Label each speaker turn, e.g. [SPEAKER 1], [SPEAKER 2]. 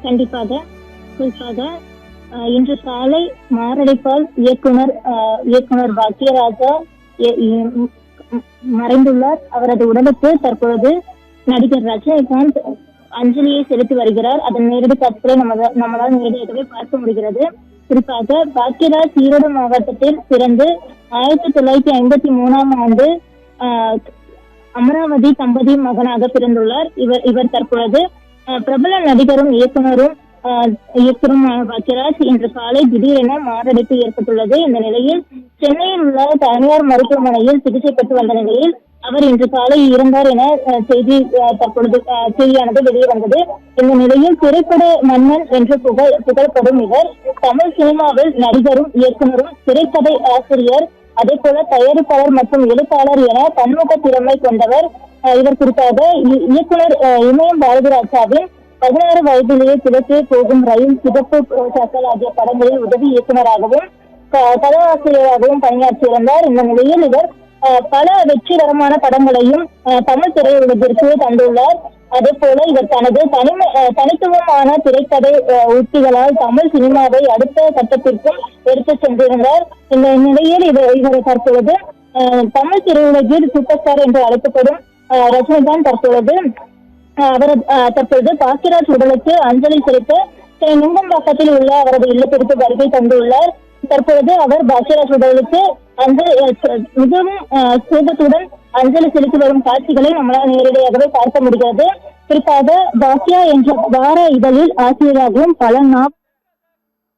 [SPEAKER 1] கண்டிப்பாக. குறிப்பாக இன்று காலை மாரடைப்பால் இயக்குனர் பாக்யராஜா மறைந்துள்ளார். அவரது உடலுக்கு தற்பொழுது நடிகர் ரஜினிகாந்த் அஞ்சலியை செலுத்தி வருகிறார். அதன் நேரடி காட்சிகளை நம்மளால் நேரடியாகவே பார்க்க முடிகிறது. குறிப்பாக பாக்யராஜ் ஈரோடு மாவட்டத்தில் பிறந்து 1953ஆம் ஆண்டு அமராவதி தம்பதி மகனாக பிறந்துள்ளார். இவர் தற்பொழுது பிரபல நடிகரும் இயக்குனருமான பாக்யராஜ் இன்று காலை திடீரென மாரடைப்பு ஏற்பட்டுள்ளது. இந்த நிலையில் சென்னையில் உள்ள தனியார் மருத்துவமனையில் சிகிச்சை பெற்று வந்த நிலையில் அவர் இன்று காலை இறந்தார் என செய்தியானது வெளியே வந்தது. இந்த நிலையில் திரைப்பட மன்னன் என்று புகழப்படும் இவர் தமிழ் சினிமாவில் நடிகரும் இயக்குனரும் திரைக்கதை ஆசிரியர், அதே போல தயாரிப்பாளர் மற்றும் எழுத்தாளர் என பன்முக திறமை கொண்டவர். இவர் குறிப்பாக இயக்குனர் இமயம் பாரதிராஜாவின் 16 வயதிலேயே கிழக்கே போகும் ரயில், சிகப்பு சாக்கல் ஆகிய படங்களில் உதவி இயக்குநராகவும் கதாசிரியராகவும் பணியாற்றியிருந்தார். இந்த நிலையில் இவர் பல வெற்றிகரமான படங்களையும் தமிழ் திரையுலகிற்கு தந்துள்ளார். அதே போல இவர் தனது தனித்துவமான திரைக்கதை உத்திகளால் தமிழ் சினிமாவை அடுத்த கட்டத்திற்கும் எடுத்து சென்றிருந்தார். இந்த நிலையில் இவர் தற்பொழுது தமிழ் திரையுலகில் சூப்பர் ஸ்டார் என்று அழைக்கப்படும் ரஜினிகாந்த் தற்பொழுது பாக்யராஜ் உடலுக்கு அஞ்சலி செலுத்த நுங்கம்பாக்கத்தில் உள்ள அவரது இல்லத்திற்கு வருகை தந்துள்ளார். தற்பொழுது அவர் பாக்யராஜ் உடலுக்கு மிகவும் சோகத்துடன் அஞ்சலி செலுத்தி வரும் காட்சிகளை நம்மளால் நேரடியாகவே பார்க்க முடிகிறது. குறிப்பாக பாக்யா என்ற வார இதழில் ஆசிரியராகவும் பல